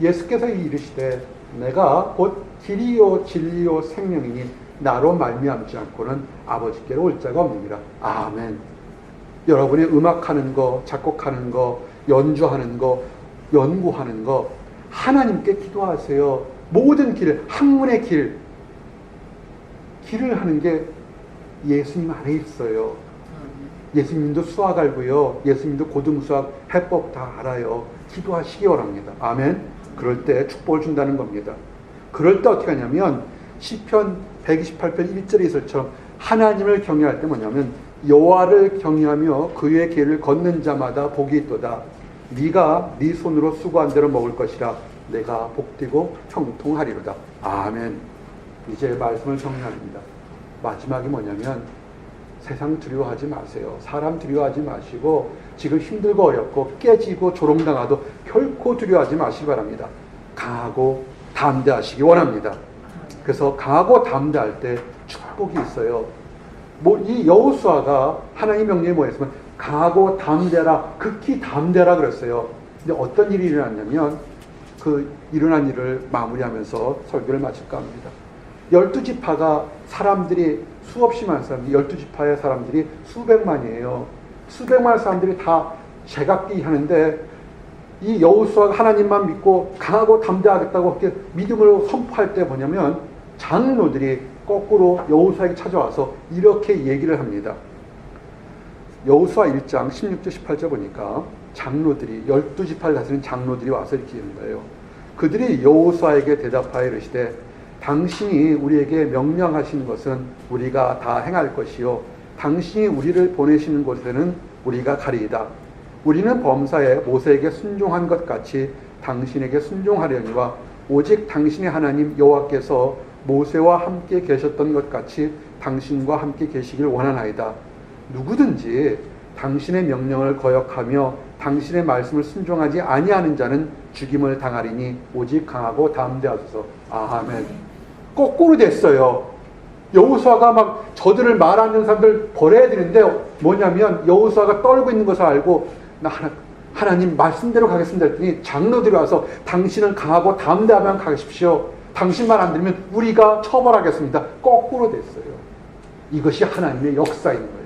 예수께서 이르시되 내가 곧 길이요 진리요 생명이니 나로 말미암지 않고는 아버지께로 올 자가 없느니라. 아멘. 여러분이 음악하는 거, 작곡하는 거, 연주하는 거, 연구하는 거 하나님께 기도하세요. 모든 길, 학문의 길을 하는 게 예수님 안에 있어요. 예수님도 수학 알고요. 예수님도 고등수학, 해법 다 알아요. 기도하시기 바랍니다. 아멘. 그럴 때 축복을 준다는 겁니다. 그럴 때 어떻게 하냐면 시편 128편 1절에 있을처럼 하나님을 경외할 때 뭐냐면 여호와를 경외하며 그의 길을 걷는 자마다 복이 있도다. 네가 네 손으로 수고한 대로 먹을 것이라. 내가 복되고 형통하리로다. 아멘. 이제 말씀을 정리합니다. 마지막이 뭐냐면 세상 두려워하지 마세요. 사람 두려워하지 마시고 지금 힘들고 어렵고 깨지고 조롱당하도 결코 두려워하지 마시기 바랍니다. 강하고 담대하시기 원합니다. 그래서 강하고 담대할 때 축복이 있어요. 이 여호수아가 하나님 명령이 뭐였으면 강하고 담대라, 극히 담대라 그랬어요. 근데 어떤 일이 일어났냐면 그 일어난 일을 마무리하면서 설교를 마칠까 합니다. 12지파가 사람들이 수없이 많은 사람들이 12지파의 사람들이 수백만이에요. 수백만 사람들이 다 제각기 하는데 이 여호수아가 하나님만 믿고 강하고 담대하겠다고 이렇게 믿음으로 선포할 때 뭐냐면 장로들이 거꾸로 여호수아에게 찾아와서 이렇게 얘기를 합니다. 여호수아 1장 16절 18절 보니까 장로들이 12지파를 다스리는 장로들이 와서 이렇게 하는 거예요. 그들이 여호수아에게 대답하여 이르시되 당신이 우리에게 명령하시는 것은 우리가 다 행할 것이요 당신이 우리를 보내시는 곳에는 우리가 가리이다. 우리는 범사에 모세에게 순종한 것 같이 당신에게 순종하려니와 오직 당신의 하나님 여호와께서 모세와 함께 계셨던 것 같이 당신과 함께 계시길 원하나이다. 누구든지 당신의 명령을 거역하며 당신의 말씀을 순종하지 아니하는 자는 죽임을 당하리니 오직 강하고 담대하소서. 아멘. 거꾸로 됐어요. 여호수아가 막 저들을 말하는 사람들 버려야 되는데 뭐냐면 여호수아가 떨고 있는 것을 알고 나 하나님 말씀대로 가겠습니다 했더니 장로들이 와서 당신은 강하고 담대하면 가십시오. 당신만 안 들으면 우리가 처벌하겠습니다. 거꾸로 됐어요. 이것이 하나님의 역사인 거예요.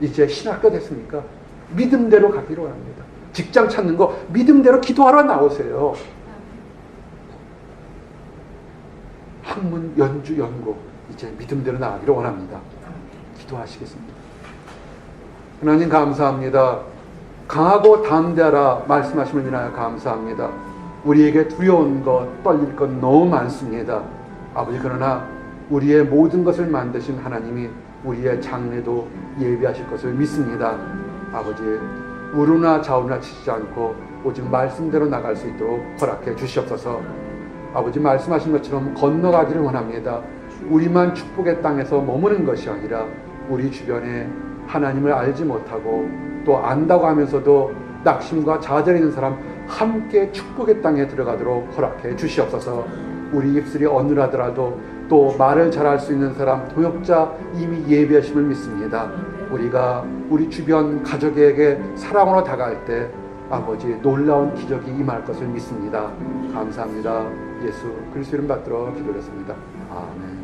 이제 신학교 됐으니까 믿음대로 가기로 합니다. 직장 찾는 거 믿음대로 기도하러 나오세요. 학문 연주 연구 이제 믿음대로 나가기를 원합니다. 기도하시겠습니다. 하나님 감사합니다. 강하고 담대하라 말씀하심을 인하여 감사합니다. 우리에게 두려운 것, 떨릴 것 너무 많습니다. 아버지, 그러나 우리의 모든 것을 만드신 하나님이 우리의 장래도 예비하실 것을 믿습니다. 아버지, 우르나 좌우나 치지 않고 오직 말씀대로 나갈 수 있도록 허락해 주시옵소서. 아버지, 말씀하신 것처럼 건너가기를 원합니다. 우리만 축복의 땅에서 머무는 것이 아니라 우리 주변에 하나님을 알지 못하고 또 안다고 하면서도 낙심과 좌절이 있는 사람 함께 축복의 땅에 들어가도록 허락해 주시옵소서. 우리 입술이 어눌하더라도 또 말을 잘할 수 있는 사람, 도역자 이미 예비하심을 믿습니다. 우리가 우리 주변 가족에게 사랑으로 다가갈 때 아버지 놀라운 기적이 임할 것을 믿습니다. 감사합니다. 예수 그리스도 이름 받들어 기도했습니다. 아멘.